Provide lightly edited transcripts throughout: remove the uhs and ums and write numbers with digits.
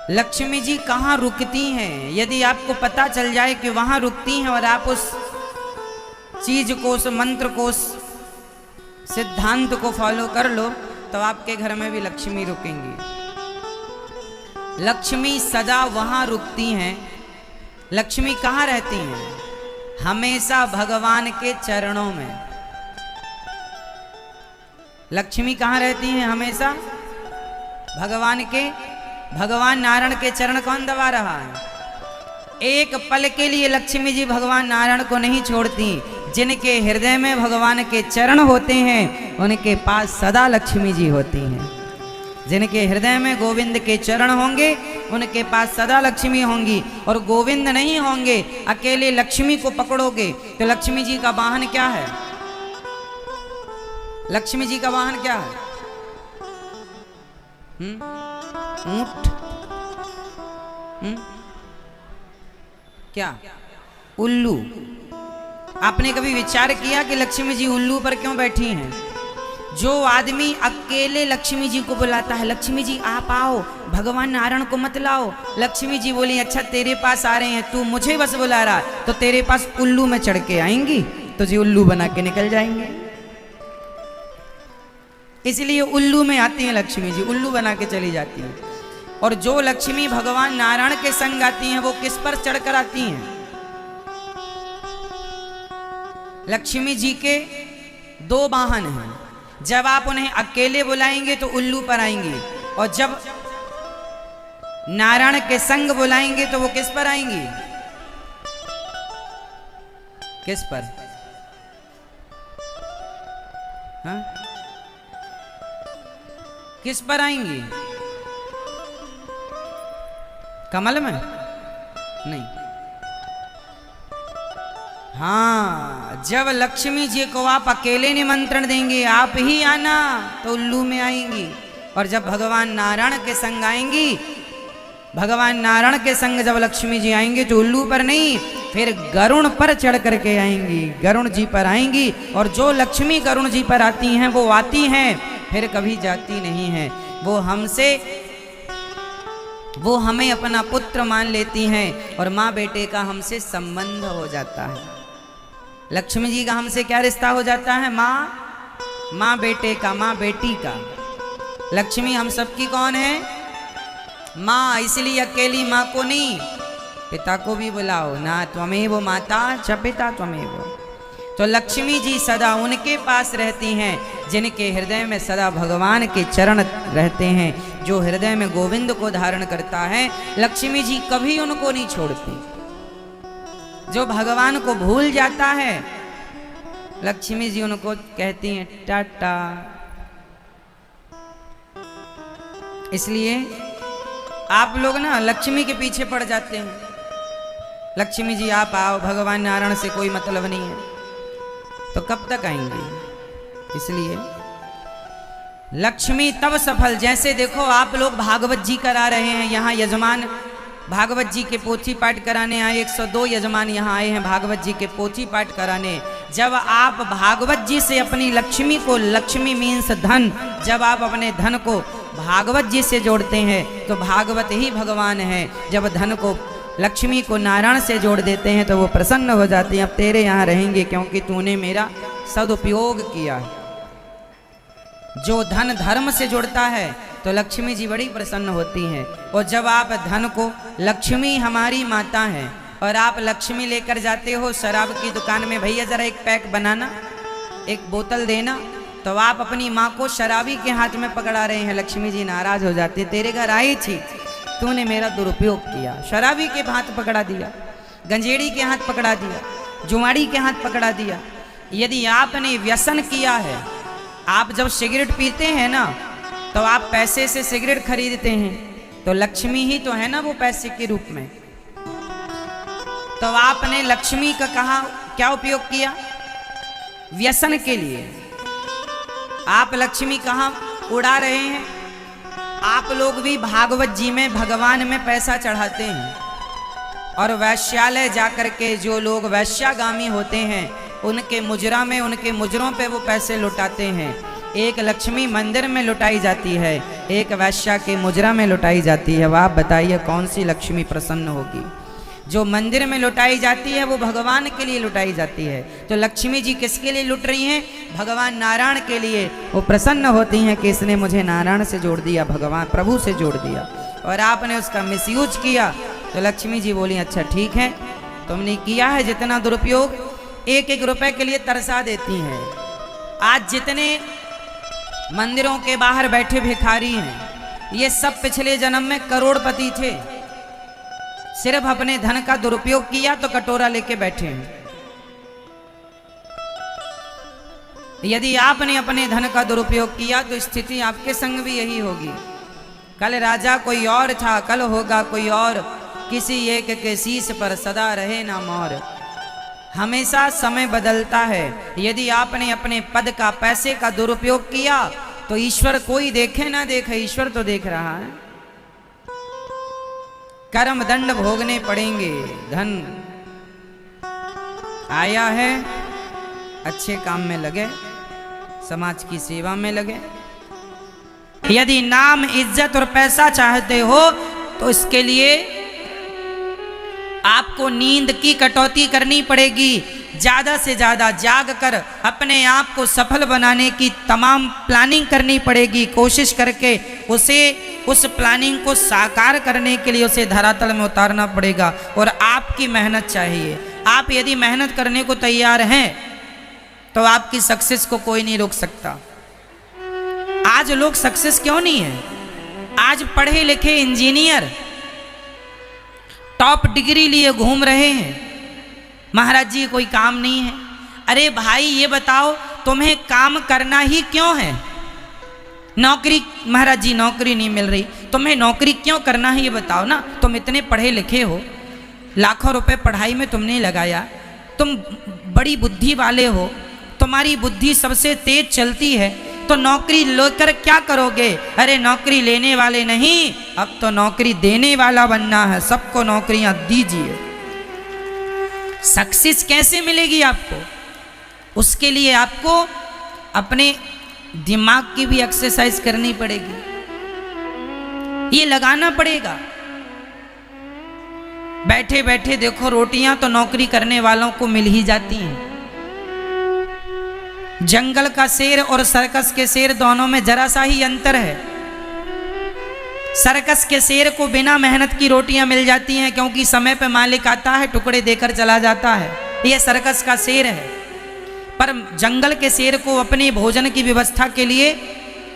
लक्ष्मी जी कहाँ रुकती हैं। यदि आपको पता चल जाए कि वहां रुकती हैं और आप उस चीज को, उस मंत्र को, उस सिद्धांत को फॉलो कर लो, तो आपके घर में भी लक्ष्मी रुकेंगी। लक्ष्मी सदा वहां रुकती हैं। लक्ष्मी कहाँ रहती हैं? हमेशा भगवान के चरणों में। लक्ष्मी कहाँ रहती हैं? हमेशा भगवान नारायण के चरण कौन दबा रहा है? एक पल के लिए लक्ष्मी जी भगवान नारायण को नहीं छोड़ती। जिनके हृदय में भगवान के चरण होते हैं उनके पास सदा लक्ष्मी जी होती हैं। जिनके हृदय में गोविंद के चरण होंगे उनके पास सदा लक्ष्मी होंगी। और गोविंद नहीं होंगे, अकेले लक्ष्मी को पकड़ोगे तो लक्ष्मी जी का वाहन क्या है? लक्ष्मी जी का वाहन क्या है? ऊंट? क्या? उल्लू। आपने कभी विचार किया कि लक्ष्मी जी उल्लू पर क्यों बैठी हैं? जो आदमी अकेले लक्ष्मी जी को बुलाता है, लक्ष्मी जी आप आओ, भगवान नारायण को मत लाओ। लक्ष्मी जी बोली अच्छा तेरे पास आ रहे हैं, तू मुझे बस बुला रहा है, तो तेरे पास उल्लू में चढ़ के आएंगी, तुझे उल्लू बना के निकल जाएंगे। इसलिए उल्लू में आती हैं लक्ष्मी जी, उल्लू बना के चली जाती हैं। और जो लक्ष्मी भगवान नारायण के संग आती हैं वो किस पर चढ़कर आती हैं? लक्ष्मी जी के दो वाहन हैं। जब आप उन्हें अकेले बुलाएंगे तो उल्लू पर आएंगी, और जब नारायण के संग बुलाएंगे तो वो किस पर आएंगी? किस पर? हाँ? किस पर आएंगी? कमल में? नहीं। हाँ, जब लक्ष्मी जी को आप अकेले निमंत्रण देंगे, आप ही आना, तो उल्लू में आएंगी। और जब भगवान नारायण के संग आएंगी, भगवान नारायण के संग जब लक्ष्मी जी आएंगे तो उल्लू पर नहीं, फिर गरुण पर चढ़ करके आएंगी, गरुण जी पर आएंगी। और जो लक्ष्मी गरुण जी पर आती हैं वो आती हैं, फिर कभी जाती नहीं है। वो हमें अपना पुत्र मान लेती हैं और माँ बेटे का हमसे संबंध हो जाता है। लक्ष्मी जी का हमसे क्या रिश्ता हो जाता है? माँ बेटे का, माँ बेटी का। लक्ष्मी हम सबकी कौन है? माँ। इसलिए अकेली माँ को नहीं, पिता को भी बुलाओ ना, त्वमेव माता च पिता त्वमेव। तो लक्ष्मी जी सदा उनके पास रहती हैं जिनके हृदय में सदा भगवान के चरण रहते हैं। जो हृदय में गोविंद को धारण करता है, लक्ष्मी जी कभी उनको नहीं छोड़ती। जो भगवान को भूल जाता है, लक्ष्मी जी उनको कहती हैं टाटा। इसलिए आप लोग ना लक्ष्मी के पीछे पड़ जाते हैं। लक्ष्मी जी आप आओ, भगवान नारायण से कोई मतलब नहीं है, तो कब तक आएंगे? इसलिए लक्ष्मी तब सफल, जैसे देखो आप लोग भागवत जी करा रहे हैं, यहाँ यजमान भागवत जी के पोथी पाठ कराने आए, 102 यजमान यहाँ आए हैं भागवत जी के पोथी पाठ कराने। जब आप भागवत जी से अपनी लक्ष्मी को, लक्ष्मी मीन्स धन, जब आप अपने धन को भागवत जी से जोड़ते हैं तो भागवत ही भगवान है। जब धन को, लक्ष्मी को नारायण से जोड़ देते हैं तो वो प्रसन्न हो जाती हैं, अब तेरे यहाँ रहेंगे क्योंकि तूने मेरा सदुपयोग किया। जो धन धर्म से जुड़ता है तो लक्ष्मी जी बड़ी प्रसन्न होती हैं। और जब आप धन को, लक्ष्मी हमारी माता है, और आप लक्ष्मी लेकर जाते हो शराब की दुकान में, भैया जरा एक पैक बनाना, एक बोतल देना, तो आप अपनी माँ को शराबी के हाथ में पकड़ा रहे हैं। लक्ष्मी जी नाराज हो जाती, तेरे घर आई थी, तूने मेरा दुरुपयोग किया, शराबी के हाथ पकड़ा दिया, गंजेड़ी के हाथ पकड़ा दिया, जुआड़ी के हाथ पकड़ा दिया। यदि आपने व्यसन किया है, आप जब सिगरेट पीते हैं ना तो आप पैसे से सिगरेट खरीदते हैं, तो लक्ष्मी ही तो है ना वो पैसे के रूप में। तो आपने लक्ष्मी का कहा क्या उपयोग किया? व्यसन के लिए। आप लक्ष्मी कहाँ उड़ा रहे हैं? आप लोग भी भागवत जी में भगवान में पैसा चढ़ाते हैं, और वैश्यालय जाकर के जो लोग वैश्यागामी होते हैं उनके मुजरा में, उनके मुजरों पे वो पैसे लुटाते हैं। एक लक्ष्मी मंदिर में लुटाई जाती है, एक वैश्या के मुजरा में लुटाई जाती है। अब आप बताइए कौन सी लक्ष्मी प्रसन्न होगी? जो मंदिर में लुटाई जाती है वो भगवान के लिए लुटाई जाती है। तो लक्ष्मी जी किसके लिए लुट रही हैं? भगवान नारायण के लिए। वो प्रसन्न होती हैं कि इसने मुझे नारायण से जोड़ दिया, भगवान प्रभु से जोड़ दिया, और आपने उसका मिसयूज किया। तो लक्ष्मी जी बोली अच्छा ठीक है, तुमने किया है जितना दुरुपयोग, एक एक रुपए के लिए तरसा देती हैं। आज जितने मंदिरों के बाहर बैठे भिखारी हैं, ये सब पिछले जन्म में करोड़पति थे, सिर्फ अपने धन का दुरुपयोग किया तो कटोरा लेके बैठे हैं। यदि आपने अपने धन का दुरुपयोग किया तो स्थिति आपके संग भी यही होगी। कल राजा कोई और था, कल होगा कोई और, किसी एक के शीश पर सदा रहे ना मोर। हमेशा समय बदलता है। यदि आपने अपने पद का, पैसे का दुरुपयोग किया तो ईश्वर कोई देखे ना देखे, ईश्वर तो देख रहा है। कर्म दंड भोगने पड़ेंगे। धन आया है, अच्छे काम में लगे, समाज की सेवा में लगे। यदि नाम, इज्जत और पैसा चाहते हो तो इसके लिए आपको नींद की कटौती करनी पड़ेगी। ज्यादा से ज्यादा जाग कर अपने आप को सफल बनाने की तमाम प्लानिंग करनी पड़ेगी। कोशिश करके उस प्लानिंग को साकार करने के लिए उसे धरातल में उतारना पड़ेगा, और आपकी मेहनत चाहिए। आप यदि मेहनत करने को तैयार हैं तो आपकी सक्सेस को कोई नहीं रोक सकता। आज लोग सक्सेस क्यों नहीं है? आज पढ़े लिखे इंजीनियर टॉप डिग्री लिए घूम रहे हैं, महाराज जी कोई काम नहीं है। अरे भाई ये बताओ, तुम्हें काम करना ही क्यों है? नौकरी, महाराज जी नौकरी नहीं मिल रही, तुम्हें नौकरी क्यों करना है ये बताओ ना। तुम इतने पढ़े लिखे हो, लाखों रुपए पढ़ाई में तुमने लगाया, तुम बड़ी बुद्धि वाले हो, तुम्हारी बुद्धि सबसे तेज चलती है, तो नौकरी लेकर क्या करोगे? अरे नौकरी लेने वाले नहीं, अब तो नौकरी देने वाला बनना है। सबको नौकरियां दीजिए। सक्सेस कैसे मिलेगी आपको? उसके लिए आपको अपने दिमाग की भी एक्सरसाइज करनी पड़ेगी, ये लगाना पड़ेगा। बैठे बैठे देखो रोटियां तो नौकरी करने वालों को मिल ही जाती हैं। जंगल का शेर और सर्कस के शेर दोनों में जरा सा ही अंतर है। सर्कस के शेर को बिना मेहनत की रोटियां मिल जाती हैं, क्योंकि समय पे मालिक आता है, टुकड़े देकर चला जाता है। यह सर्कस का शेर है। पर जंगल के शेर को अपने भोजन की व्यवस्था के लिए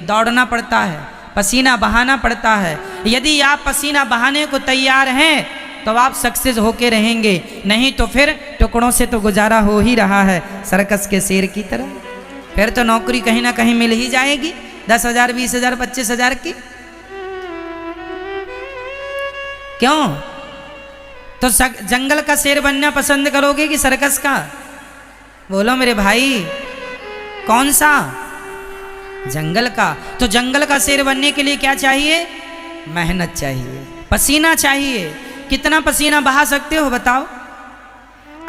दौड़ना पड़ता है, पसीना बहाना पड़ता है। यदि आप पसीना बहाने को तैयार हैं तो आप सक्सेस होके रहेंगे, नहीं तो फिर टुकड़ों से तो गुजारा हो ही रहा है सर्कस के शेर की तरह। फिर तो नौकरी कहीं ना कहीं मिल ही जाएगी, 10,000, 20,000, 25,000 की। क्यों? तो जंगल का शेर बनना पसंद करोगे कि सर्कस का? बोलो मेरे भाई, कौन सा? जंगल का। तो जंगल का शेर बनने के लिए क्या चाहिए? मेहनत चाहिए, पसीना चाहिए। कितना पसीना बहा सकते हो बताओ?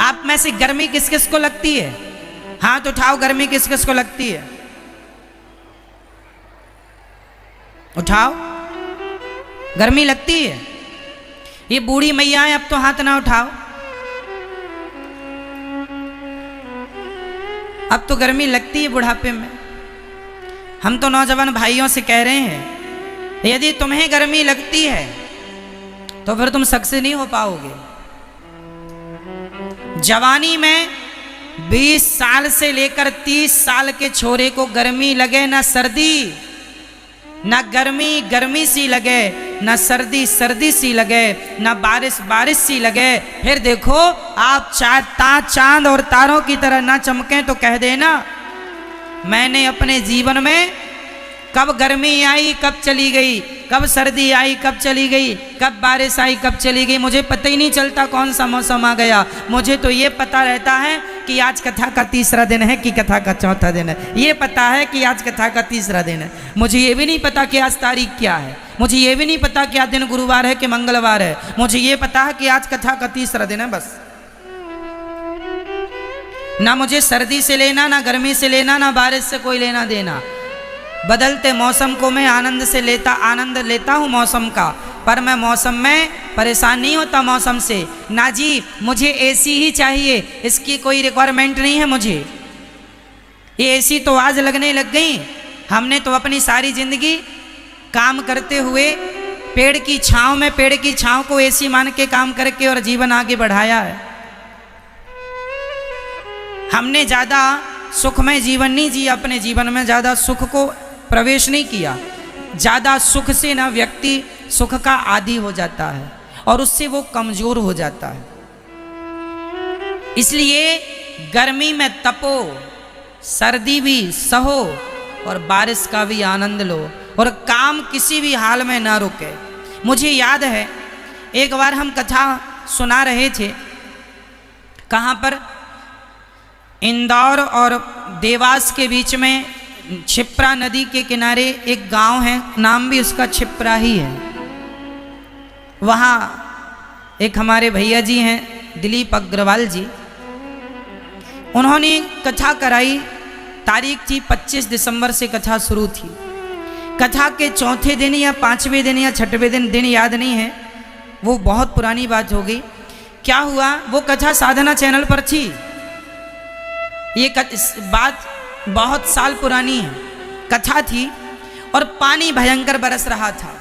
आप में से गर्मी किस किस को लगती है? हाथ उठाओ, गर्मी किस किस को लगती है? उठाओ। गर्मी लगती है? ये बूढ़ी मैयाएं अब तो हाथ ना उठाओ, अब तो गर्मी लगती है बुढ़ापे में। हम तो नौजवान भाइयों से कह रहे हैं, यदि तुम्हें गर्मी लगती है तो फिर तुम सक्सेस नहीं हो पाओगे। जवानी में 20 साल से लेकर 30 साल के छोरे को गर्मी लगे ना सर्दी, ना गर्मी गर्मी सी लगे, ना सर्दी सर्दी सी लगे, ना बारिश बारिश सी लगे, फिर देखो आप चांद और तारों की तरह ना चमके तो कह देना मैंने अपने जीवन में कब गर्मी आई कब चली गई, कब सर्दी आई कब चली गई, कब बारिश आई कब चली गई, मुझे पता ही नहीं चलता कौन सा मौसम आ गया। मुझे तो ये पता रहता है कि आज कथा का तीसरा दिन है कि कथा का चौथा दिन है, ये पता है कि आज कथा का तीसरा दिन है। मुझे ये भी नहीं पता कि आज तारीख क्या है, मुझे ये भी नहीं पता कि आज दिन गुरुवार है कि मंगलवार है, मुझे ये पता है कि आज कथा का तीसरा दिन है। बस ना मुझे सर्दी से लेना, ना गर्मी से लेना, ना बारिश से कोई लेना देना। बदलते मौसम को मैं आनंद लेता हूँ मौसम का, पर मैं मौसम में परेशान नहीं होता मौसम से। ना जी, मुझे एसी ही चाहिए, इसकी कोई रिक्वायरमेंट नहीं है मुझे। ये एसी तो आज लगने लग गई, हमने तो अपनी सारी जिंदगी काम करते हुए पेड़ की छांव को एसी मान के काम करके और जीवन आगे बढ़ाया है। हमने ज़्यादा सुखमय जीवन नहीं जिया, अपने जीवन में ज़्यादा सुख को प्रवेश नहीं किया। ज़्यादा सुख से ना व्यक्ति सुख का आदी हो जाता है और उससे वो कमज़ोर हो जाता है। इसलिए गर्मी में तपो, सर्दी भी सहो और बारिश का भी आनंद लो, और काम किसी भी हाल में ना रुके। मुझे याद है एक बार हम कथा सुना रहे थे, कहाँ पर, इंदौर और देवास के बीच में क्षिप्रा नदी के किनारे एक गांव है, नाम भी उसका क्षिप्रा ही है। वहाँ एक हमारे भैया जी हैं दिलीप अग्रवाल जी, उन्होंने कथा कराई। तारीख थी 25 दिसंबर से कथा शुरू थी। कथा के चौथे दिन या 5वें दिन या 6वें दिन याद नहीं है, वो बहुत पुरानी बात हो गई। क्या हुआ, वो कथा साधना चैनल पर थी। ये बात बहुत साल पुरानी है। कथा थी और पानी भयंकर बरस रहा था।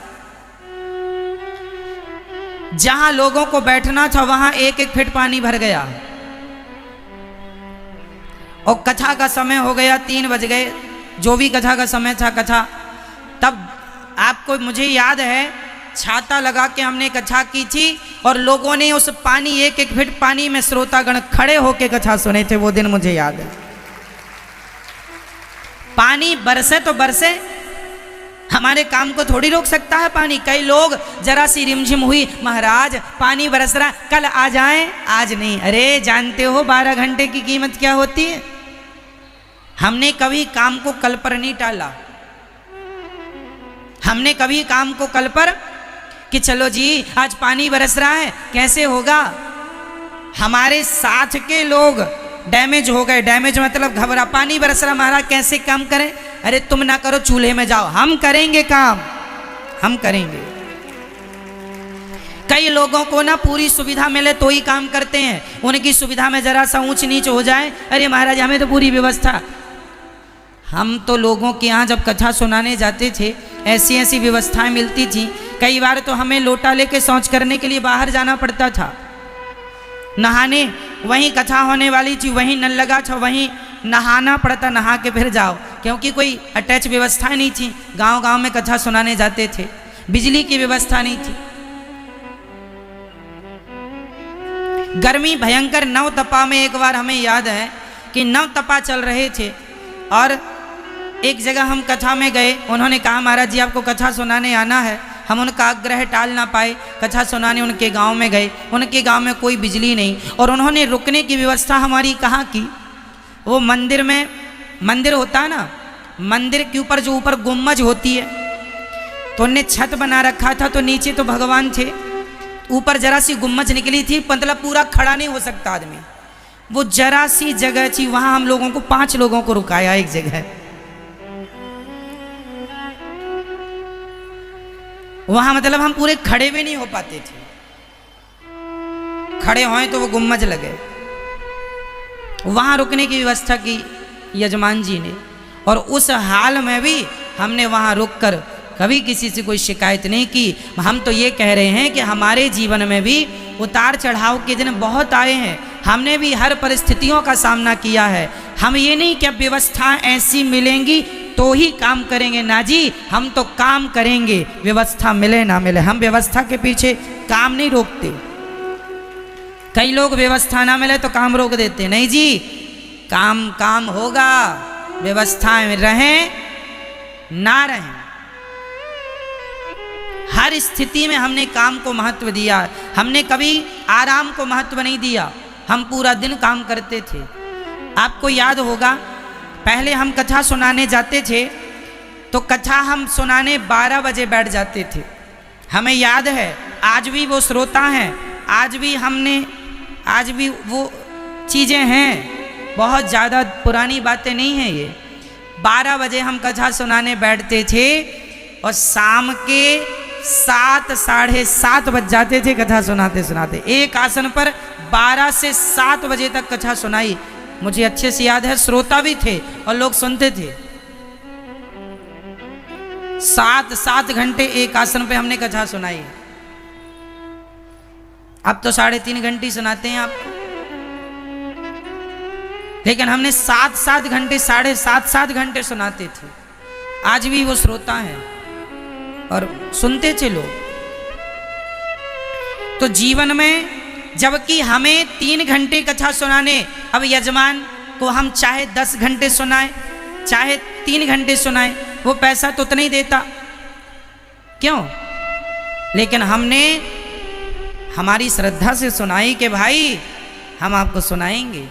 जहां लोगों को बैठना था वहां 1-1 फीट पानी भर गया और कथा का समय हो गया, 3 बज गए, जो भी कथा का समय था कथा। तब आपको, मुझे याद है, छाता लगा के हमने कथा की थी और लोगों ने उस पानी 1-1 फीट पानी में श्रोतागण खड़े होके कथा सुने थे। वो दिन मुझे याद है। पानी बरसे तो बरसे, हमारे काम को थोड़ी रोक सकता है पानी। कई लोग जरा सी रिमझिम हुई, महाराज पानी बरस रहा, कल आ जाएं, आज नहीं। अरे जानते हो 12 घंटे की कीमत क्या होती है? हमने कभी काम को कल पर नहीं टाला। हमने कभी काम को कल पर कि चलो जी आज पानी बरस रहा है, कैसे होगा। हमारे साथ के लोग डैमेज हो गए। डैमेज मतलब घबरा, पानी बरस रहा महाराज कैसे काम करें। अरे तुम ना करो, चूल्हे में जाओ, हम करेंगे काम, हम करेंगे। कई लोगों को ना पूरी सुविधा मिले तो ही काम करते हैं, उनकी सुविधा में जरा सा ऊंच नीच हो जाए, अरे महाराज हमें तो पूरी व्यवस्था। हम तो लोगों के यहाँ जब कथा सुनाने जाते थे ऐसी ऐसी व्यवस्थाएं मिलती थी। कई बार तो हमें लोटा लेके शौच करने के लिए बाहर जाना पड़ता था। नहाने वहीं कथा होने वाली थी, वहीं नल लगा था, वहीं नहाना पड़ता, नहा के फिर जाओ, क्योंकि कोई अटैच व्यवस्था नहीं थी। गांव-गांव में कथा सुनाने जाते थे, बिजली की व्यवस्था नहीं थी। गर्मी भयंकर, नव तपा में एक बार हमें याद है कि नव तपा चल रहे थे और एक जगह हम कथा में गए। उन्होंने कहा महाराज जी आपको कथा सुनाने आना है। हम उनका आग्रह टाल ना पाए, कथा सुनाने उनके गांव में गए। उनके गांव में कोई बिजली नहीं और उन्होंने रुकने की व्यवस्था हमारी कहाँ की। वो मंदिर में, मंदिर होता है ना, मंदिर के ऊपर जो ऊपर गुम्बज होती है, तो उनने छत बना रखा था, तो नीचे तो भगवान थे, ऊपर जरा सी गुम्बज निकली थी, मतलब पूरा खड़ा नहीं हो सकता आदमी। वो जरा सी जगह थी, वहां हम लोगों को 5 लोगों को रुकाया एक जगह। वहां मतलब हम पूरे खड़े भी नहीं हो पाते थे, खड़े होए तो वो गुम्बज लगे। वहां रुकने की व्यवस्था की यजमान जी ने, और उस हाल में भी हमने वहां रुककर कभी किसी से कोई शिकायत नहीं की। हम तो ये कह रहे हैं कि हमारे जीवन में भी उतार चढ़ाव के दिन बहुत आए हैं, हमने भी हर परिस्थितियों का सामना किया है। हम ये नहीं कि अब व्यवस्था ऐसी मिलेंगी तो ही काम करेंगे, ना जी, हम तो काम करेंगे, व्यवस्था मिले ना मिले। हम व्यवस्था के पीछे काम नहीं रोकते। कई लोग व्यवस्था ना मिले तो काम रोक देते, नहीं जी, काम काम होगा, व्यवस्थाएं रहें ना रहें, हर स्थिति में हमने काम को महत्व दिया। हमने कभी आराम को महत्व नहीं दिया, हम पूरा दिन काम करते थे। आपको याद होगा पहले हम कथा सुनाने जाते थे तो कथा हम सुनाने 12 बजे बैठ जाते थे। हमें याद है, आज भी वो श्रोता हैं, आज भी वो चीज़ें हैं, बहुत ज़्यादा पुरानी बातें नहीं हैं ये। 12 बजे हम कथा सुनाने बैठते थे और शाम के 7 साढ़े 7 बज जाते थे कथा सुनाते सुनाते। एक आसन पर 12 से 7 बजे तक कथा सुनाई। मुझे अच्छे से याद है, श्रोता भी थे और लोग सुनते थे। 7 घंटे एक आसन पे हमने कथा सुनाई। अब तो 3.5 घंटे सुनाते हैं आपको, लेकिन हमने 7 घंटे 7.5 घंटे सुनाते थे। आज भी वो श्रोता हैं और सुनते थे लोग। तो जीवन में जबकि हमें 3 घंटे कथा सुनाने, अब यजमान को हम चाहे 10 घंटे सुनाए चाहे 3 घंटे सुनाए, वो पैसा तो उतना ही देता, क्यों? लेकिन हमने हमारी श्रद्धा से सुनाई कि भाई हम आपको सुनाएंगे,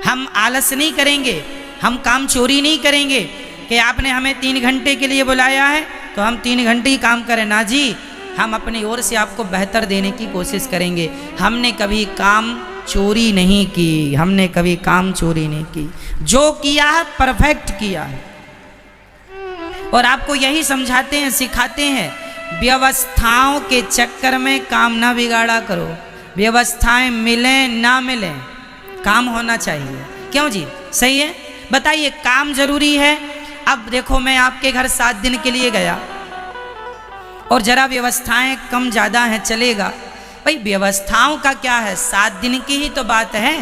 हम आलस नहीं करेंगे, हम काम चोरी नहीं करेंगे कि आपने हमें 3 घंटे के लिए बुलाया है तो हम 3 घंटे ही काम करें। ना जी, हम अपनी ओर से आपको बेहतर देने की कोशिश करेंगे। हमने कभी काम चोरी नहीं की, हमने कभी काम चोरी नहीं की। जो किया है परफेक्ट किया है। और आपको यही समझाते हैं, सिखाते हैं, व्यवस्थाओं के चक्कर में काम ना बिगाड़ा करो। व्यवस्थाएं मिले ना मिले, काम होना चाहिए। क्यों जी? सही है? बताइए, काम जरूरी है। अब देखो, मैं आपके घर 7 दिन के लिए गया और जरा व्यवस्थाएं कम ज़्यादा हैं, चलेगा। भाई व्यवस्थाओं का क्या है, 7 दिन की ही तो बात है।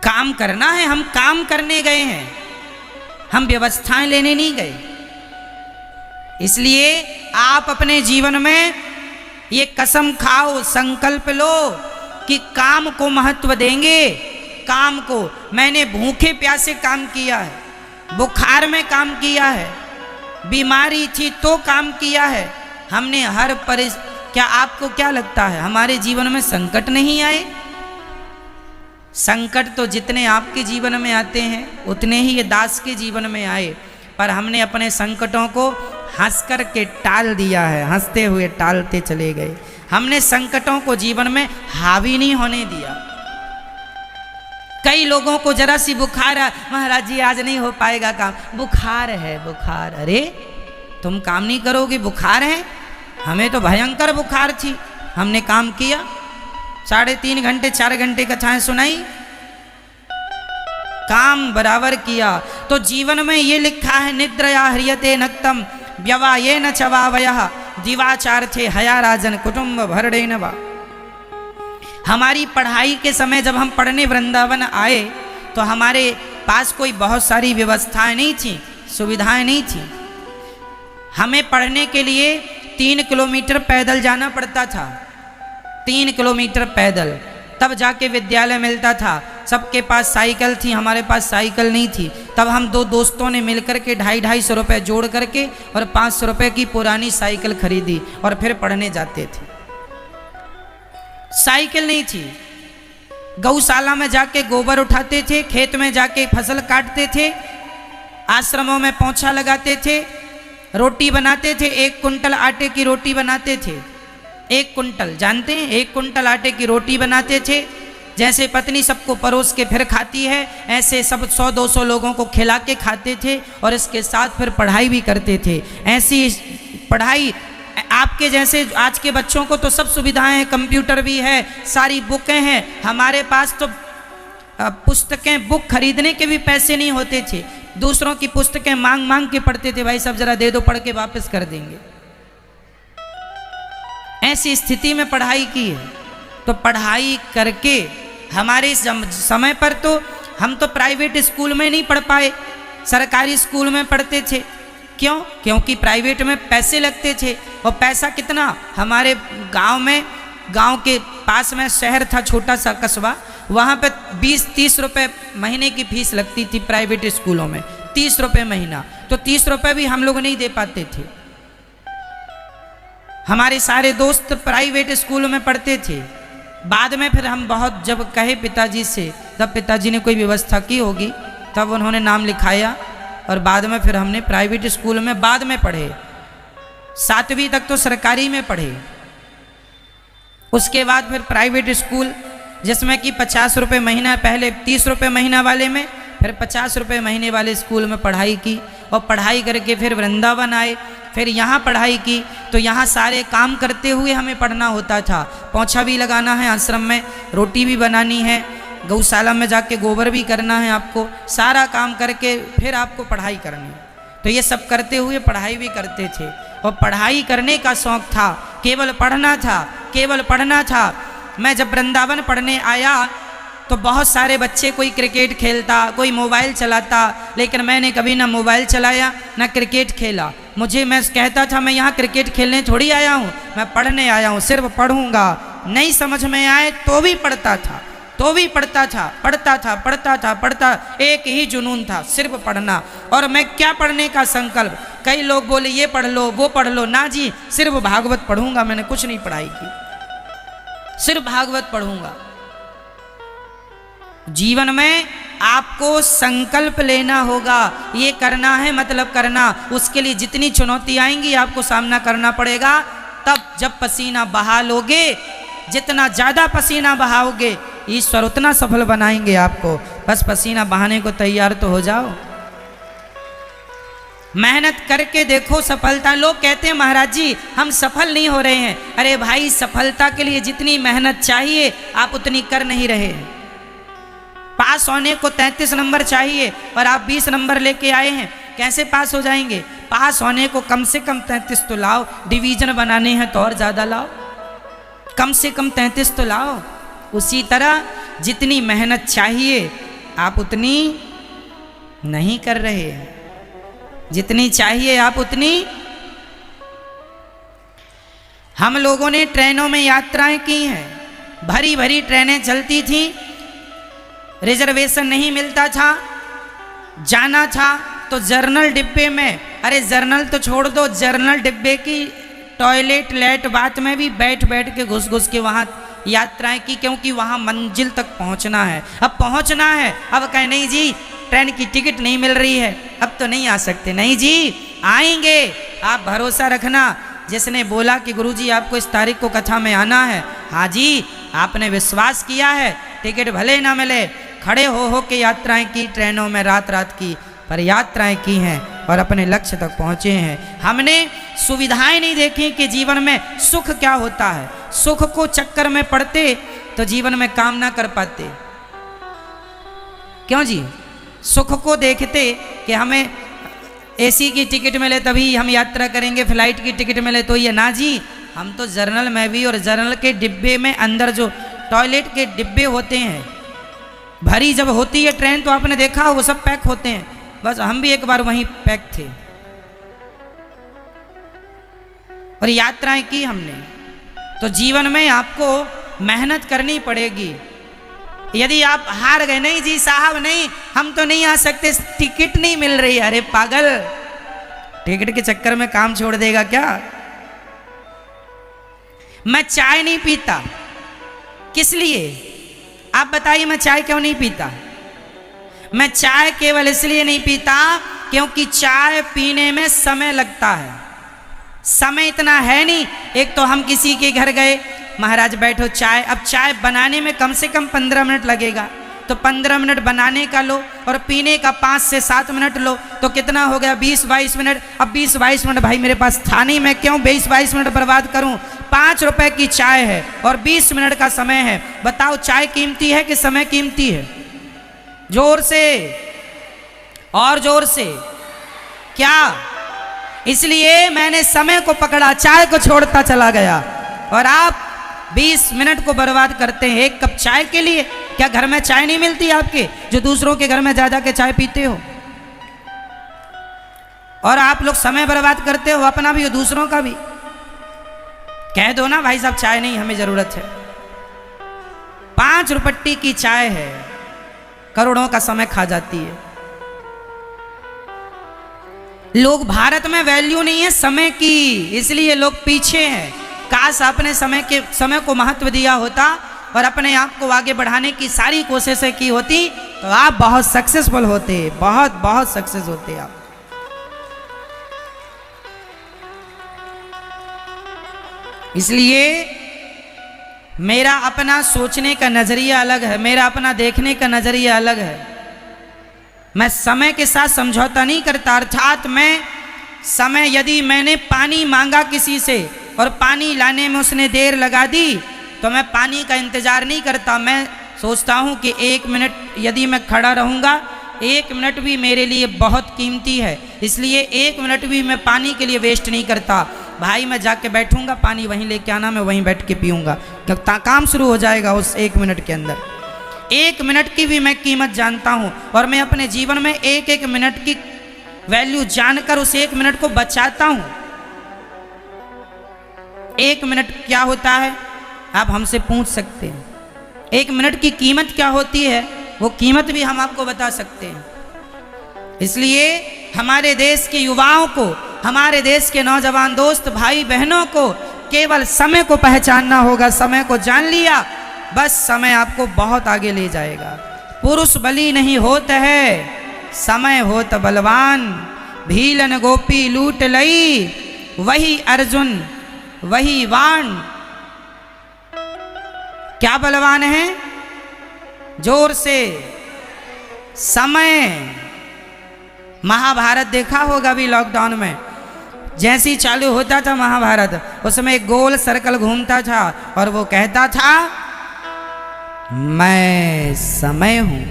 काम करना है, हम काम करने गए हैं, हम व्यवस्थाएं लेने नहीं गए। इसलिए आप अपने जीवन में ये कसम खाओ, संकल्प लो कि काम को महत्व देंगे। काम को, मैंने भूखे प्यासे काम किया है, बुखार में काम किया है, बीमारी थी तो काम किया है। हमने हर क्या आपको क्या लगता है हमारे जीवन में संकट नहीं आए? संकट तो जितने आपके जीवन में आते हैं उतने ही ये दास के जीवन में आए, पर हमने अपने संकटों को हंस कर के टाल दिया है, हंसते हुए टालते चले गए। हमने संकटों को जीवन में हावी नहीं होने दिया। कई लोगों को जरा सी बुखार है, महाराज जी आज नहीं हो पाएगा काम, बुखार है बुखार। अरे तुम काम नहीं करोगे, बुखार है? हमें तो भयंकर बुखार थी, हमने काम किया, 3.5 घंटे 4 घंटे कथाएं सुनाई, काम बराबर किया। तो जीवन में ये लिखा है, निद्रया ह्रियते नक्तम व्यवायेन चवावयः दिवाचार्थे हया राजन कुटुंब भरणेन वा। हमारी पढ़ाई के समय जब हम पढ़ने वृंदावन आए तो हमारे पास कोई बहुत सारी व्यवस्थाएं नहीं थी, सुविधाएं नहीं थी। हमें पढ़ने के लिए 3 किलोमीटर पैदल जाना पड़ता था, 3 किलोमीटर पैदल, तब जाके विद्यालय मिलता था। सबके पास साइकिल थी, हमारे पास साइकिल नहीं थी। तब हम 2 दोस्तों ने मिलकर के 250 रुपये जोड़ करके और 500 रुपये की पुरानी साइकिल खरीदी और फिर पढ़ने जाते थे। साइकिल नहीं थी, गौशाला में जाके गोबर उठाते थे, खेत में जाके फसल काटते थे, आश्रमों में पोंछा लगाते थे, रोटी बनाते थे, 1 कुंटल आटे की रोटी बनाते थे। 1 कुंटल, जानते हैं? 1 कुंटल आटे की रोटी बनाते थे। जैसे पत्नी सबको परोस के फिर खाती है, ऐसे सब 100-200 लोगों को खिला के खाते थे और इसके साथ फिर पढ़ाई भी करते थे। ऐसी पढ़ाई, आपके जैसे आज के बच्चों को तो सब सुविधाएं हैं, कंप्यूटर भी है, सारी बुकें हैं। हमारे पास तो पुस्तकें, बुक खरीदने के भी पैसे नहीं होते थे। दूसरों की पुस्तकें मांग मांग के पढ़ते थे, भाई सब जरा दे दो, पढ़ के वापस कर देंगे। ऐसी स्थिति में पढ़ाई की है। तो पढ़ाई करके हमारे समय पर तो हम तो प्राइवेट स्कूल में नहीं पढ़ पाए, सरकारी स्कूल में पढ़ते थे। क्यों? क्योंकि प्राइवेट में पैसे लगते थे। और पैसा कितना? हमारे गांव में, गांव के पास में शहर था, छोटा सा कस्बा, वहाँ पे 20-30 रुपये महीने की फीस लगती थी प्राइवेट स्कूलों में, 30 रुपये महीना। तो 30 रुपये भी हम लोग नहीं दे पाते थे। हमारे सारे दोस्त प्राइवेट स्कूल में पढ़ते थे। बाद में फिर हम बहुत जब कहे पिताजी से, तब पिताजी ने कोई व्यवस्था की होगी, तब उन्होंने नाम लिखाया और बाद में फिर हमने प्राइवेट स्कूल में बाद में पढ़े। 7वीं तक तो सरकारी में पढ़े, उसके बाद फिर प्राइवेट स्कूल जिसमें कि 50 रुपये महीना, पहले 30 रुपये महीना वाले में, फिर 50 रुपये महीने वाले स्कूल में पढ़ाई की और पढ़ाई करके फिर वृंदावन आए, फिर यहाँ पढ़ाई की। तो यहाँ सारे काम करते हुए हमें पढ़ना होता था। पोंछा भी लगाना है आश्रम में, रोटी भी बनानी है, गौशाला में जाके गोबर भी करना है आपको, सारा काम करके फिर आपको पढ़ाई करनी। तो ये सब करते हुए पढ़ाई भी करते थे और पढ़ाई करने का शौक़ था, केवल पढ़ना था, केवल पढ़ना था। मैं जब वृंदावन पढ़ने आया तो बहुत सारे बच्चे, कोई क्रिकेट खेलता, कोई मोबाइल चलाता, लेकिन मैंने कभी ना मोबाइल चलाया ना क्रिकेट खेला। मैं कहता था मैं यहाँ क्रिकेट खेलने थोड़ी आया हूँ, मैं पढ़ने आया हूँ, सिर्फ पढ़ूंगा। नहीं समझ में आए तो भी पढ़ता था, तो भी पढ़ता था, पढ़ता, एक ही जुनून था, सिर्फ पढ़ना। और मैं क्या पढ़ने का संकल्प, कई लोग बोले ये पढ़ लो वो पढ़ लो, ना जी सिर्फ भागवत पढ़ूंगा। मैंने कुछ नहीं पढ़ाई की, सिर्फ भागवत पढ़ूंगा। जीवन में आपको संकल्प लेना होगा, ये करना है मतलब करना। उसके लिए जितनी चुनौती आएंगी आपको सामना करना पड़ेगा। तब जब पसीना बहा लोगे, जितना ज़्यादा पसीना बहाओगे ईश्वर उतना सफल बनाएंगे आपको। बस पसीना बहाने को तैयार तो हो जाओ, मेहनत करके देखो सफलता। लोग कहते हैं महाराज जी हम सफल नहीं हो रहे हैं। अरे भाई, सफलता के लिए जितनी मेहनत चाहिए आप उतनी कर नहीं रहे हैं। पास होने को 33 नंबर चाहिए और आप 20 नंबर लेके आए हैं, कैसे पास हो जाएंगे? पास होने को कम से कम 33 तो लाओ, डिवीजन बनाने हैं तो और ज़्यादा लाओ, कम से कम 33 तो लाओ। उसी तरह जितनी मेहनत चाहिए आप उतनी नहीं कर रहे हैं, जितनी चाहिए आप उतनी। हम लोगों ने ट्रेनों में यात्राएं की हैं, भरी भरी ट्रेनें चलती थी, रिजर्वेशन नहीं मिलता था, जाना था तो जर्नल डिब्बे में। अरे जर्नल तो छोड़ दो, जर्नल डिब्बे की टॉयलेट लेट बात में भी बैठ बैठ के घुस घुस के वहाँ यात्राएं की, क्योंकि वहाँ मंजिल तक पहुँचना है। अब पहुँचना है, अब कहे नहीं जी ट्रेन की टिकट नहीं मिल रही है, अब तो नहीं आ सकते। नहीं जी आएंगे, आप भरोसा रखना। जिसने बोला कि गुरुजी आपको इस तारीख को कथा में आना है, हाँ जी आपने विश्वास किया है, टिकट भले ना मिले, खड़े हो के यात्राएं की, ट्रेनों में रात रात की, पर यात्राएं की हैं और अपने लक्ष्य तक पहुँचे हैं। हमने सुविधाएं नहीं देखी कि जीवन में सुख क्या होता है। सुख को चक्कर में पड़ते तो जीवन में काम ना कर पाते। क्यों जी? सुख को देखते कि हमें एसी की टिकट मिले तभी हम यात्रा करेंगे, फ्लाइट की टिकट मिले तो ये, ना जी हम तो जर्नल में भी, और जर्नल के डिब्बे में अंदर जो टॉयलेट के डिब्बे होते हैं, भरी जब होती है ट्रेन तो आपने देखा वो सब पैक होते हैं। बस हम भी एक बार वहीं पैक थे और यात्राएं की हमने। तो जीवन में आपको मेहनत करनी पड़ेगी। यदि आप हार गए, नहीं जी साहब नहीं हम तो नहीं आ सकते, टिकट नहीं मिल रही, अरे पागल, टिकट के चक्कर में काम छोड़ देगा क्या? मैं चाय नहीं पीता, किस लिए? आप बताइए, मैं चाय क्यों नहीं पीता? मैं चाय केवल इसलिए नहीं पीता क्योंकि चाय पीने में समय लगता है। समय इतना है नहीं। एक तो हम किसी के घर गए, महाराज बैठो चाय, अब चाय बनाने में कम से कम 15 मिनट लगेगा, तो 15 मिनट बनाने का लो और पीने का 5 से 7 मिनट लो, तो कितना हो गया? 20-22 मिनट। अब 20-22 मिनट भाई मेरे पास था नहीं, मैं क्यों 20-22 मिनट बर्बाद करूं? 5 रुपए की चाय है और 20 मिनट का समय है। बताओ चाय कीमती है कि समय कीमती है? जोर से और जोर से, क्या? इसलिए मैंने समय को पकड़ा, चाय को छोड़ता चला गया। और आप 20 मिनट को बर्बाद करते हैं एक कप चाय के लिए। क्या घर में चाय नहीं मिलती आपके, जो दूसरों के घर में जा के चाय पीते हो? और आप लोग समय बर्बाद करते हो, अपना भी और दूसरों का भी। कह दो ना भाई साहब चाय नहीं, हमें जरूरत है। 5 रुपट्टी की चाय है, करोड़ों का समय खा जाती है। लोग, भारत में वैल्यू नहीं है समय की, इसलिए लोग पीछे हैं। काश आपने समय को महत्व दिया होता और अपने आप को आगे बढ़ाने की सारी कोशिशें की होती तो आप बहुत सक्सेसफुल होते, बहुत सक्सेस होते आप। इसलिए मेरा अपना सोचने का नजरिया अलग है, मेरा अपना देखने का नजरिया अलग है। मैं समय के साथ समझौता नहीं करता। अर्थात मैं समय, यदि मैंने पानी मांगा किसी से और पानी लाने में उसने देर लगा दी तो मैं पानी का इंतज़ार नहीं करता। मैं सोचता हूँ कि 1 मिनट यदि मैं खड़ा रहूँगा, 1 मिनट भी मेरे लिए बहुत कीमती है, इसलिए 1 मिनट भी मैं पानी के लिए वेस्ट नहीं करता। भाई मैं जाके बैठूँगा, पानी वहीं लेके आना, मैं वहीं बैठ के पीऊँगा, काम शुरू हो जाएगा उस 1 मिनट के अंदर। 1 मिनट की भी मैं कीमत जानता हूँ और मैं अपने जीवन में 1-1 मिनट की वैल्यू जानकर उस 1 मिनट को बचाता हूँ। 1 मिनट क्या होता है आप हमसे पूछ सकते हैं। 1 मिनट की कीमत क्या होती है वो कीमत भी हम आपको बता सकते हैं। इसलिए हमारे देश के युवाओं को, हमारे देश के नौजवान दोस्त भाई बहनों को केवल समय को पहचानना होगा। समय को जान लिया बस समय आपको बहुत आगे ले जाएगा। पुरुष बली नहीं होत है, समय होत बलवान। भीलन गोपी लूट लई, वही अर्जुन वही वाण। क्या बलवान है? जोर से समय। महाभारत देखा होगा अभी लॉकडाउन में, जैसे ही चालू होता था महाभारत, उसमें एक गोल सर्कल घूमता था और वो कहता था मैं समय हूं।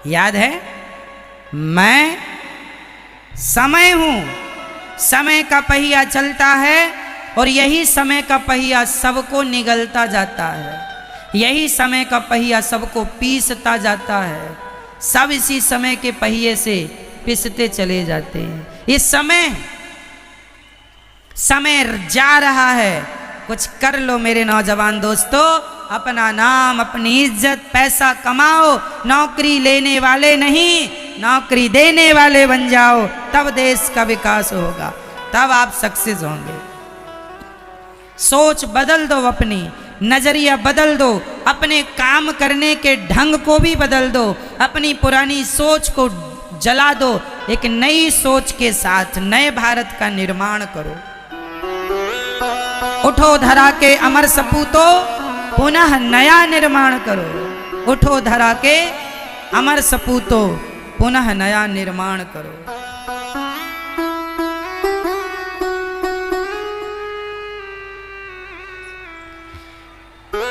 याद है? मैं समय हूं। समय का पहिया चलता है और यही समय का पहिया सबको निगलता जाता है, यही समय का पहिया सबको पीसता जाता है। सब इसी समय के पहिए से पिसते चले जाते हैं। ये समय जा रहा है, कुछ कर लो मेरे नौजवान दोस्तों। अपना नाम, अपनी इज्जत, पैसा कमाओ। नौकरी लेने वाले नहीं, नौकरी देने वाले बन जाओ, तब देश का विकास होगा, तब आप सक्सेस होंगे। सोच बदल दो, अपनी नजरिया बदल दो, अपने काम करने के ढंग को भी बदल दो, अपनी पुरानी सोच को जला दो, एक नई सोच के साथ नए भारत का निर्माण करो। उठो धरा के अमर सपूतो, पुनः नया निर्माण करो। उठो धरा के अमर सपूतो, पुनः नया निर्माण करो।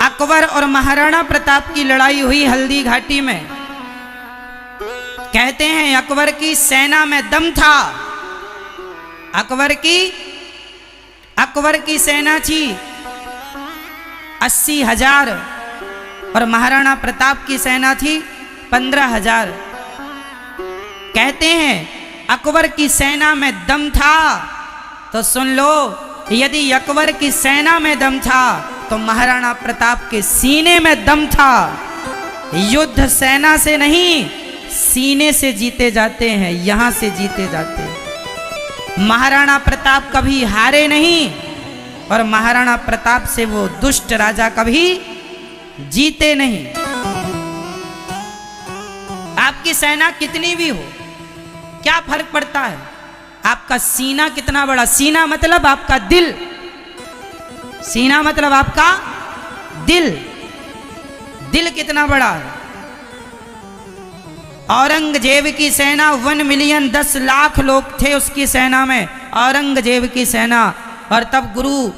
अकबर और महाराणा प्रताप की लड़ाई हुई हल्दी घाटी में। कहते हैं अकबर की सेना में दम था। अकबर की सेना थी 80,000 और महाराणा प्रताप की सेना थी 15,000। कहते हैं अकबर की सेना में दम था, तो सुन लो, यदि अकबर की सेना में दम था तो महाराणा प्रताप के सीने में दम था। युद्ध सेना से नहीं, सीने से जीते जाते हैं, यहां से जीते जाते हैं। महाराणा प्रताप कभी हारे नहीं और महाराणा प्रताप से वो दुष्ट राजा कभी जीते नहीं। आपकी सेना कितनी भी हो, क्या फर्क पड़ता है? आपका सीना कितना बड़ा। सीना मतलब आपका दिल, सीना मतलब आपका दिल। दिल कितना बड़ा है। औरंगजेब की सेना 1 मिलियन 10 लाख लोग थे उसकी सेना में, औरंगजेब की सेना। और तब गुरु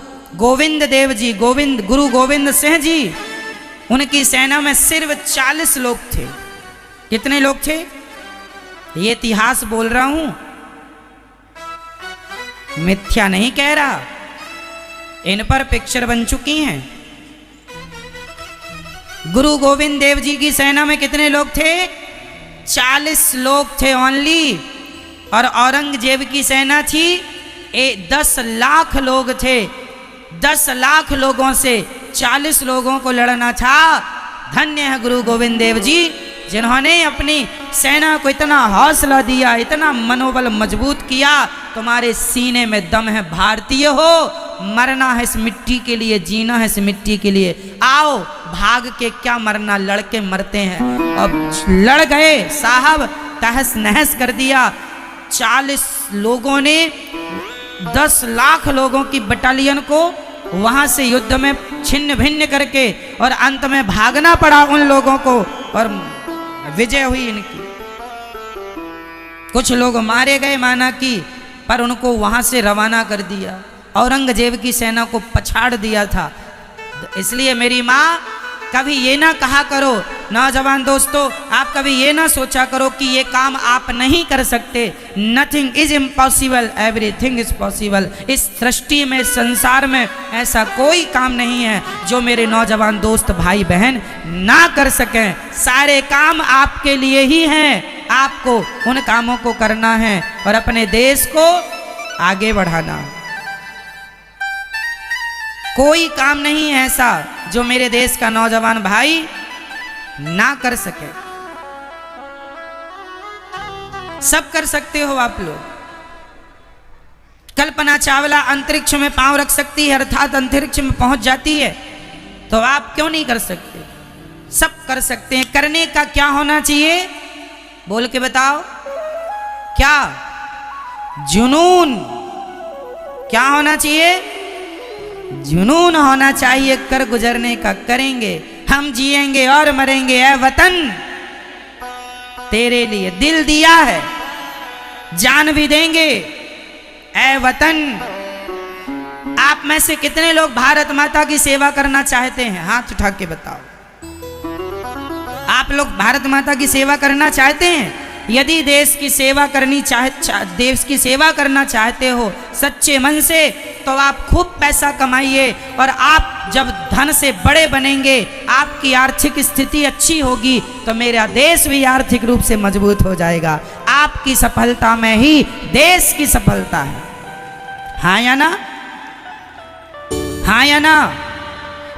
गोविंद सिंह जी, उनकी सेना में सिर्फ 40 लोग थे। कितने लोग थे? ये इतिहास बोल रहा हूं, मिथ्या नहीं कह रहा। इन पर पिक्चर बन चुकी हैं। गुरु गोविंद देव जी की सेना में कितने लोग थे? 40 लोग थे ओनली। और औरंगजेब की सेना थी 10 लाख लोग थे। 10 लाख लोगों से 40 लोगों को लड़ना था। धन्य है गुरु गोविंद देव जी, जिन्होंने अपनी सेना को इतना हौसला दिया, इतना मनोबल मजबूत किया। तुम्हारे सीने में दम है, भारतीय हो, मरना है इस मिट्टी के लिए, जीना है इस मिट्टी के लिए। आओ, भाग के क्या मरना, लड़के मरते हैं। अब लड़ गए साहब, तहस नहस कर दिया। 40 लोगों ने 10 लाख लोगों की बटालियन को वहां से युद्ध में छिन्न भिन्न करके, और अंत में भागना पड़ा उन लोगों को। और विजय हुई इनकी। कुछ लोग मारे गए माना कि, पर उनको वहां से रवाना कर दिया, औरंगजेब की सेना को पछाड़ दिया था। इसलिए मेरी माँ, कभी ये ना कहा करो, नौजवान दोस्तों, आप कभी ये ना सोचा करो कि ये काम आप नहीं कर सकते। Nothing is impossible, everything is possible. इस सृष्टि में, संसार में ऐसा कोई काम नहीं है जो मेरे नौजवान दोस्त भाई बहन ना कर सकें। सारे काम आपके लिए ही हैं, आपको उन कामों को करना है और अपने देश को आगे बढ़ाना। कोई काम नहीं है ऐसा जो मेरे देश का नौजवान भाई ना कर सके। सब कर सकते हो आप लोग। कल्पना चावला अंतरिक्ष में पांव रख सकती है, अर्थात अंतरिक्ष में पहुंच जाती है, तो आप क्यों नहीं कर सकते? सब कर सकते हैं। करने का क्या होना चाहिए, बोल के बताओ। क्या? जुनून। क्या होना चाहिए? जुनून होना चाहिए। कर गुजरने का करेंगे, हम जिएंगे और मरेंगे ऐ वतन तेरे लिए। दिल दिया है, जान भी देंगे ऐ वतन। आप में से कितने लोग भारत माता की सेवा करना चाहते हैं? हाथ उठा के बताओ। आप लोग भारत माता की सेवा करना चाहते हैं? यदि देश की सेवा करना चाहते हो सच्चे मन से, तो आप खूब पैसा कमाइए, और आप जब धन से बड़े बनेंगे, आपकी आर्थिक स्थिति अच्छी होगी, तो मेरा देश भी आर्थिक रूप से मजबूत हो जाएगा। आपकी सफलता में ही देश की सफलता है। हाँ या ना? हाँ या ना?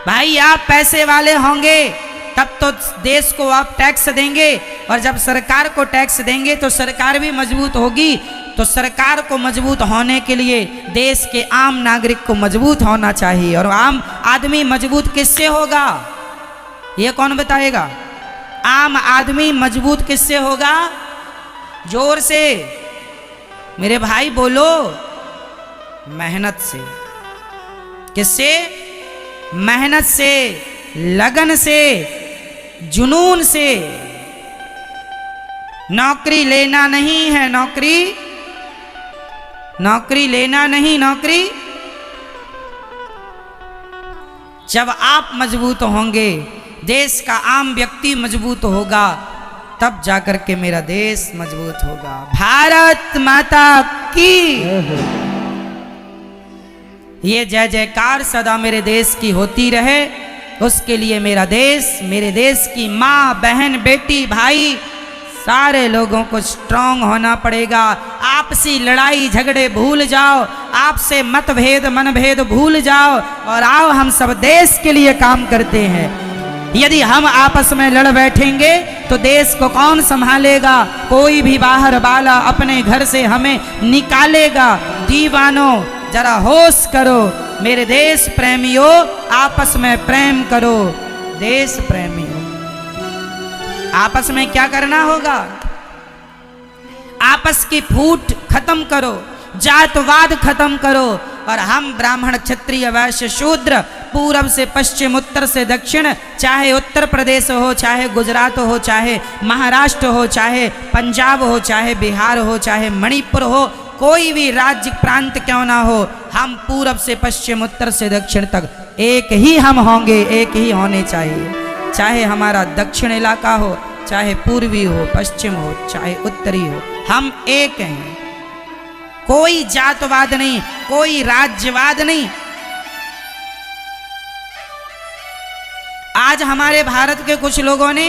भाई, आप पैसे वाले होंगे तब तो देश को आप टैक्स देंगे, और जब सरकार को टैक्स देंगे तो सरकार भी मजबूत होगी। तो सरकार को मजबूत होने के लिए देश के आम नागरिक को मजबूत होना चाहिए। और आम आदमी मजबूत किससे होगा, ये कौन बताएगा? आम आदमी मजबूत किससे होगा? जोर से मेरे भाई बोलो। मेहनत से। किससे? मेहनत से, लगन से, जुनून से। नौकरी लेना नहीं है, नौकरी लेना नहीं, नौकरी। जब आप मजबूत होंगे, देश का आम व्यक्ति मजबूत होगा, तब जाकर के मेरा देश मजबूत होगा। भारत माता की ये जय जयकार सदा मेरे देश की होती रहे। उसके लिए मेरा देश, मेरे देश की माँ, बहन, बेटी, भाई, सारे लोगों को स्ट्रांग होना पड़ेगा। आपसी लड़ाई झगड़े भूल जाओ, आपसे मतभेद मनभेद भूल जाओ, और आओ हम सब देश के लिए काम करते हैं। यदि हम आपस में लड़ बैठेंगे तो देश को कौन संभालेगा? कोई भी बाहर वाला अपने घर से हमें निकालेगा। दीवानों, जरा होश करो। मेरे देश प्रेमियों, आपस में प्रेम करो। देश प्रेमियों, आपस में क्या करना होगा? आपस की फूट खत्म करो, जातवाद खत्म करो, और हम ब्राह्मण, क्षत्रिय, वैश्य, शूद्र, पूरब से पश्चिम, उत्तर से दक्षिण, चाहे उत्तर प्रदेश हो, चाहे गुजरात हो, चाहे महाराष्ट्र हो, चाहे पंजाब हो, चाहे बिहार हो, चाहे मणिपुर हो, कोई भी राज्य प्रांत क्यों ना हो, हम पूरब से पश्चिम, उत्तर से दक्षिण तक एक ही हम होंगे, एक ही होने चाहिए। चाहे हमारा दक्षिण इलाका हो, चाहे पूर्वी हो, पश्चिम हो, चाहे उत्तरी हो, हम एक हैं। कोई जातवाद नहीं, कोई राज्यवाद नहीं। आज हमारे भारत के कुछ लोगों ने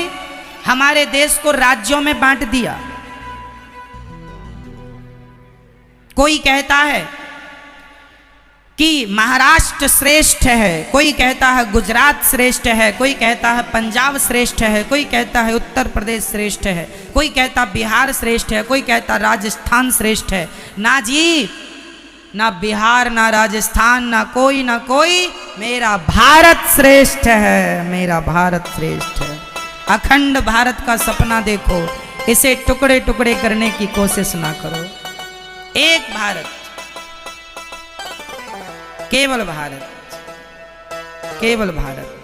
हमारे देश को राज्यों में बांट दिया। कोई कहता है कि महाराष्ट्र श्रेष्ठ है, कोई कहता है गुजरात श्रेष्ठ है, कोई कहता है पंजाब श्रेष्ठ है, कोई कहता है उत्तर प्रदेश श्रेष्ठ है, कोई कहता बिहार श्रेष्ठ है, कोई कहता राजस्थान श्रेष्ठ है। ना जी, ना बिहार, ना राजस्थान, ना कोई, मेरा भारत श्रेष्ठ है, मेरा भारत श्रेष्ठ है। अखंड भारत का सपना देखो, इसे टुकड़े टुकड़े करने की कोशिश ना करो। एक भारत, केवल भारत, केवल भारत।